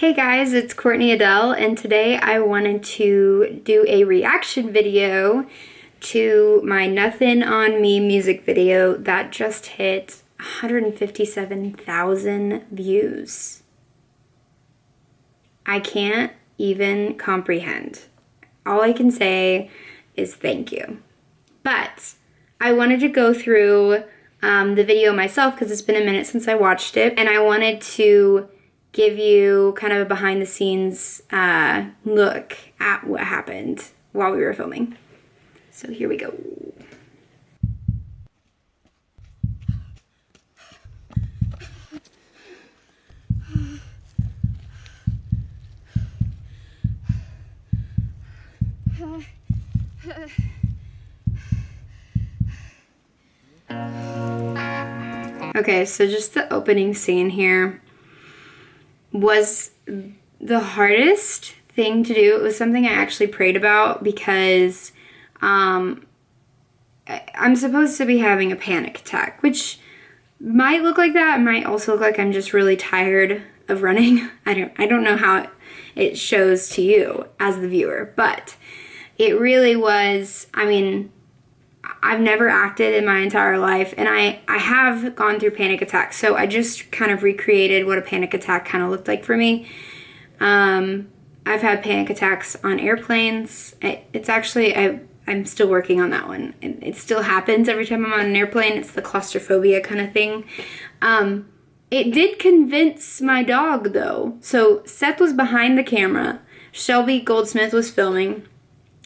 Hey guys, it's Courtney Adele, and today I wanted to do a reaction video to my Nothin On Me music video that just hit 157,000 views. I can't even comprehend. All I can say is thank you. But I wanted to go through the video myself because it's been a minute since I watched it, and I wanted to give you kind of a behind the scenes look at what happened while we were filming. So here we go. Okay, so just the opening scene here was the hardest thing to do. It was something I actually prayed about because I'm supposed to be having a panic attack, which might look like that. It might also look like I'm just really tired of running. I don't know how it shows to you as the viewer, but it really was. I mean, I've never acted in my entire life, and I have gone through panic attacks, so I just kind of recreated what a panic attack kind of looked like for me. I've had panic attacks on airplanes. It's actually, I'm still working on that one. It still happens every time I'm on an airplane. It's the claustrophobia kind of thing. It did convince my dog, though. So Seth was behind the camera. Shelby Goldsmith was filming.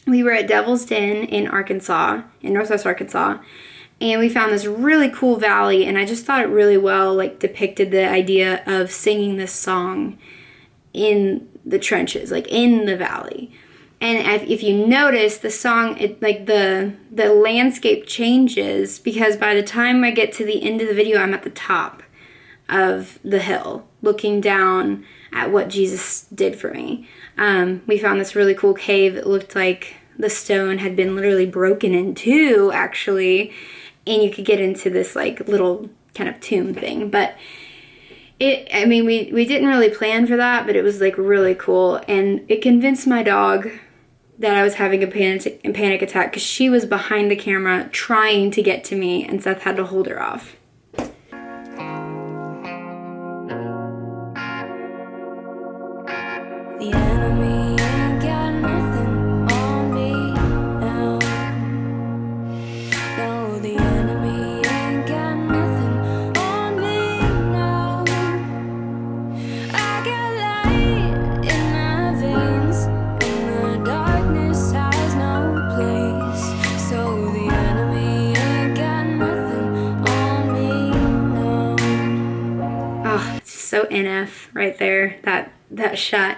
We were at Devil's Den in Arkansas, in Northwest Arkansas, and we found this really cool valley, and I just thought it really well depicted the idea of singing this song in the trenches, in the valley. And if you notice, the song, the landscape changes, because by the time I get to the end of the video, I'm at the top of the hill, looking down at what Jesus did for me. We found this really cool cave. It looked like the stone had been literally broken in two, actually, and you could get into this little kind of tomb thing. But we didn't really plan for that, but it was really cool, and it convinced my dog that I was having a panic attack because she was behind the camera trying to get to me, and Seth had to hold her off. The enemy ain't got nothing on me now. No, the enemy ain't got nothing on me now. I got light in my veins, and the darkness has no place. So the enemy ain't got nothing on me now. Oh, it's so NF right there, that shot.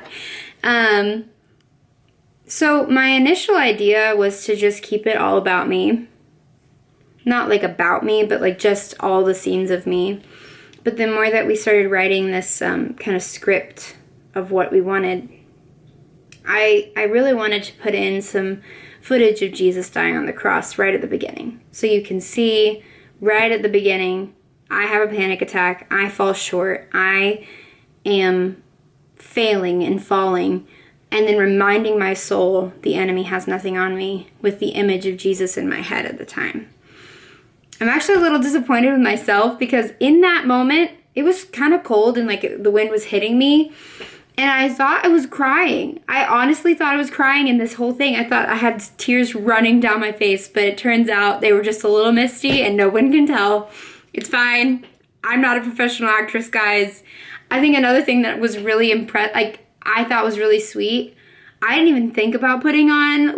So my initial idea was to just keep it all about me. Not about me, but just all the scenes of me. But the more that we started writing this kind of script of what we wanted, I really wanted to put in some footage of Jesus dying on the cross right at the beginning. So you can see right at the beginning, I have a panic attack, I fall short, I am failing and falling, and then reminding my soul the enemy has nothing on me with the image of Jesus in my head at the time. I'm actually a little disappointed with myself because in that moment, it was kind of cold and the wind was hitting me, and I thought I was crying. I honestly thought I was crying in this whole thing. I thought I had tears running down my face, but it turns out they were just a little misty and no one can tell. It's fine. I'm not a professional actress, guys. I think another thing that was really I thought was really sweet, I didn't even think about putting on,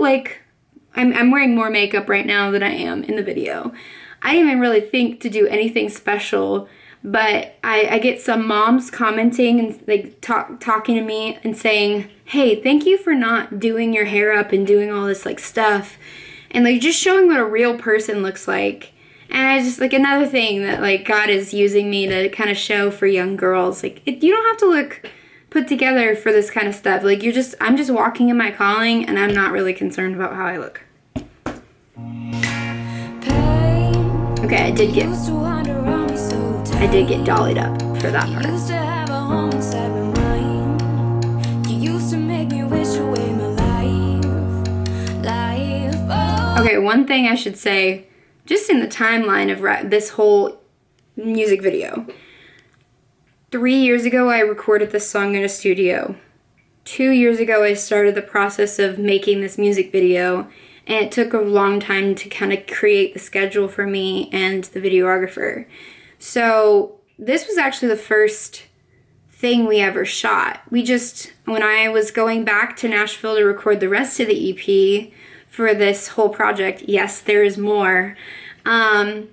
I'm wearing more makeup right now than I am in the video. I didn't even really think to do anything special, but I get some moms commenting and talking to me and saying, hey, thank you for not doing your hair up and doing all this stuff, and just showing what a real person looks like. And I just, another thing that, God is using me to kind of show for young girls. You don't have to look put together for this kind of stuff. I'm just walking in my calling, and I'm not really concerned about how I look. Okay, I did get dollied up for that part. used to make me wish away my life. Oh. Okay, one thing I should say, just in the timeline of this whole music video. 3 years ago, I recorded this song in a studio. 2 years ago, I started the process of making this music video, and it took a long time to kind of create the schedule for me and the videographer. So this was actually the first thing we ever shot. When I was going back to Nashville to record the rest of the EP for this whole project, yes, there is more, I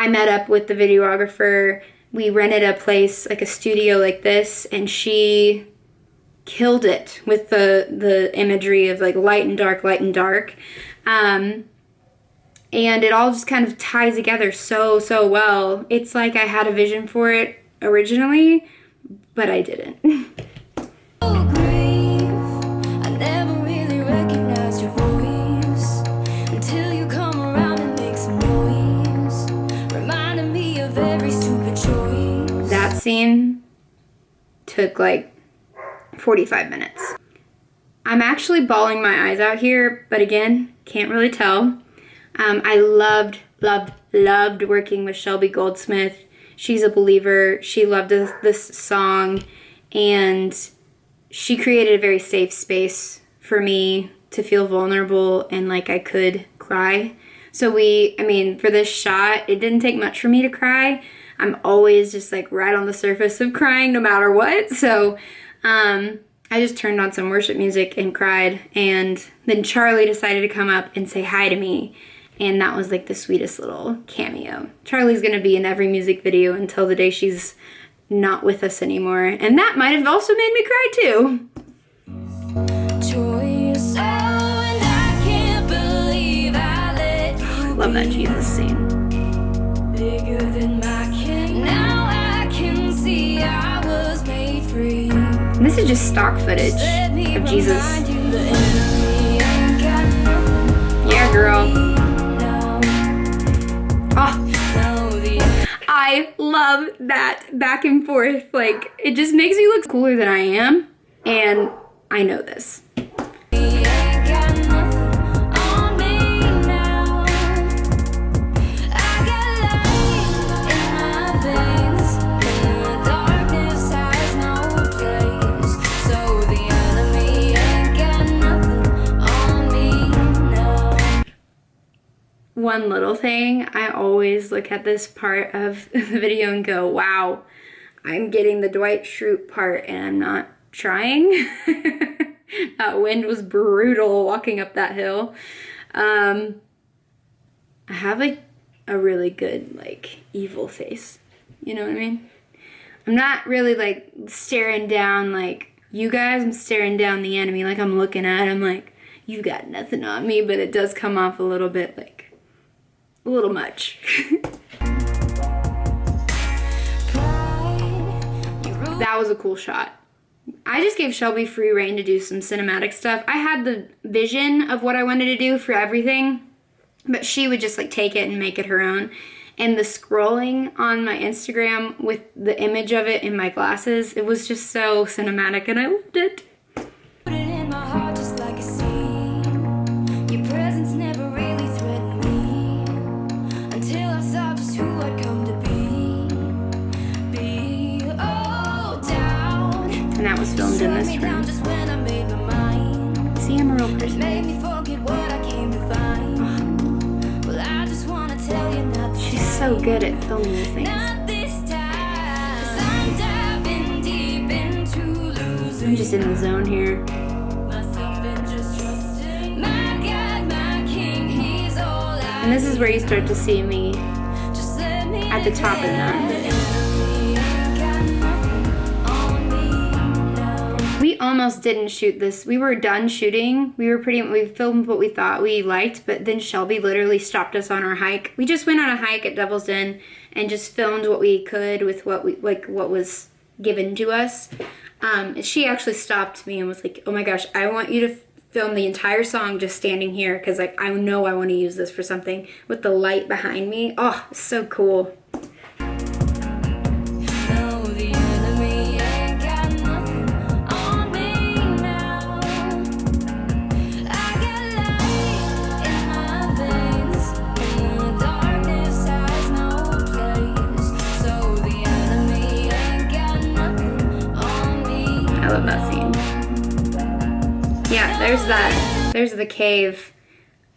met up with the videographer. We rented a place, like a studio like this, and she killed it with the imagery of like light and dark, light and dark. And it all just kind of ties together so well. It's like I had a vision for it originally, but I didn't. Oh, grief. I never really recognized your voice until you come around and make some noise, reminding me of every stupid choice. That scene took like 45 minutes. I'm actually bawling my eyes out here, but again, can't really tell. I loved working with Shelby Goldsmith. She's a believer. She loved this song, and she created a very safe space for me to feel vulnerable and like I could cry. So for this shot, it didn't take much for me to cry. I'm always just like right on the surface of crying no matter what. So I just turned on some worship music and cried, and then Charlie decided to come up and say hi to me, and that was like the sweetest little cameo. Charlie's gonna be in every music video until the day she's not with us anymore, and that might have also made me cry too. Choice, oh, and I can't believe I let you Love that Jesus scene. bigger than my king. Now I can see I was made free. And this is just stock footage of Jesus. Yeah, girl. Oh, I love that back and forth. Like, it just makes me look cooler than I am, and I know this. One little thing, I always look at this part of the video and go, wow, I'm getting the Dwight Schrute part and I'm not trying. That wind was brutal walking up that hill. I have like a really good like evil face. You know what I mean? I'm not really like staring down like you guys. I'm staring down the enemy, like I'm looking at him like, you got nothing on me, but it does come off a little bit like a little much. That was a cool shot. I just gave Shelby free reign to do some cinematic stuff. I had the vision of what I wanted to do for everything, but she would just like take it and make it her own. And the scrolling on my Instagram with the image of it in my glasses, it was just so cinematic and I loved it. Put it in my heart just like a seed. Your presence never really threatened me until I saw just who I'd come to be oh down. And that was filmed in this room. Just when I made my mind. See, I'm a real person. Made me forget what I came to find. Well, I just wanna tell you not this She's so good at filming these things. Not this time, 'cause I'm diving deep into losing I'm just in the zone here. myself and just trusting my God, my King, He's all I And this is where you start to see me just let me at the top of that. We almost didn't shoot this. We were done shooting. We filmed what we thought we liked, but then Shelby literally stopped us on our hike. We just went on a hike at Devil's Den and just filmed what we could with what was given to us. She actually stopped me and was like, "Oh my gosh, I want you to film the entire song just standing here because like I know I want to use this for something with the light behind me." Oh, it's so cool. love that scene. Yeah, there's the cave.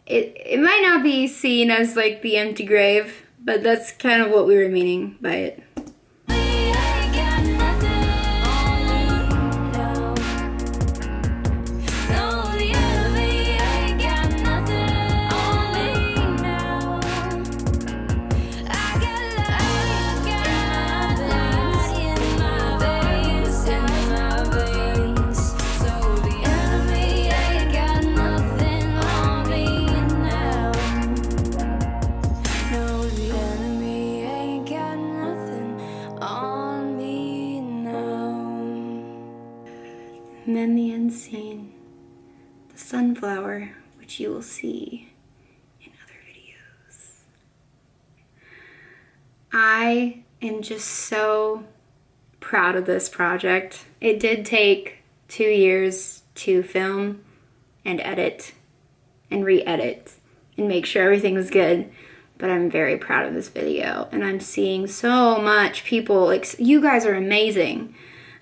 It might not be seen as like the empty grave, but that's kind of what we were meaning by it. And then the unseen, the sunflower, which you will see in other videos. I am just so proud of this project. It did take 2 years to film and edit and re-edit and make sure everything was good. But I'm very proud of this video, and I'm seeing so much people, like, you guys are amazing.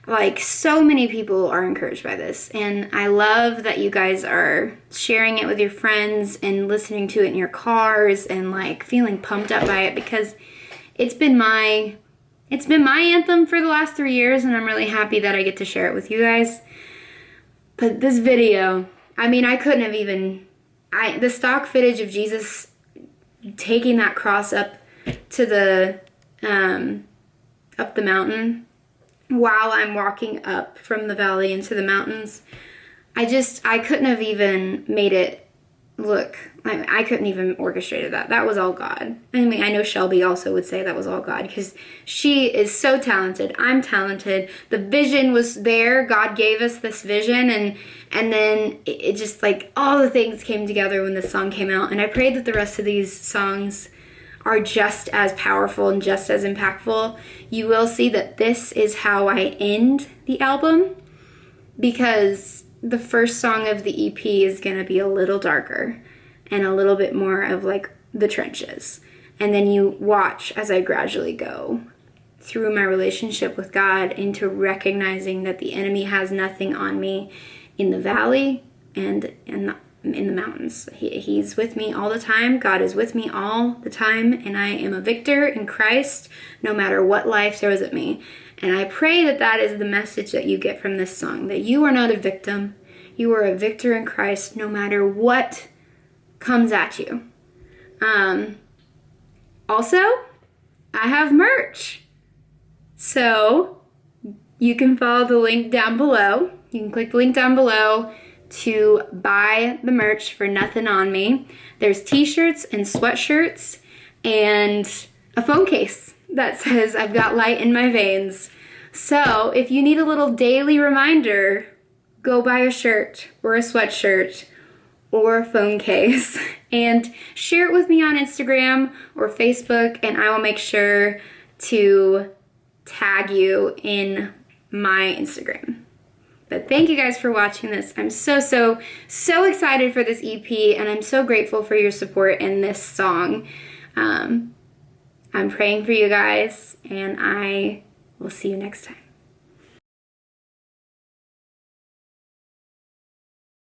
Like, so many people are encouraged by this, and I love that you guys are sharing it with your friends and listening to it in your cars and like feeling pumped up by it, because it's been my anthem for the last 3 years, and I'm really happy that I get to share it with you guys. But this video, I mean, I couldn't have even, the stock footage of Jesus taking that cross up to the up the mountain while I'm walking up from the valley into the mountains, I couldn't have even made it look, I couldn't even orchestrated that. That was all God. I mean, I know Shelby also would say that was all God, because she is so talented. I'm talented. The vision was there. God gave us this vision, and then it just, like, all the things came together when this song came out. And I pray that the rest of these songs are just as powerful and just as impactful. You will see that this is how I end the album, because the first song of the EP is going to be a little darker and a little bit more of like the trenches. And then you watch as I gradually go through my relationship with God into recognizing that the enemy has nothing on me in the valley and in the mountains. He's with me all the time. God is with me all the time, and I am a victor in Christ no matter what life throws at me. And I pray that that is the message that you get from this song, that you are not a victim. You are a victor in Christ no matter what comes at you. Also, I have merch. So you can follow the link down below. You can click the link down below to buy the merch for Nothin On Me. There's t-shirts and sweatshirts and a phone case that says I've got light in my veins. So if you need a little daily reminder, go buy a shirt or a sweatshirt or a phone case and share it with me on Instagram or Facebook, and I will make sure to tag you in my Instagram. But thank you guys for watching this. I'm so excited for this EP, and I'm so grateful for your support in this song. I'm praying for you guys, and I will see you next time.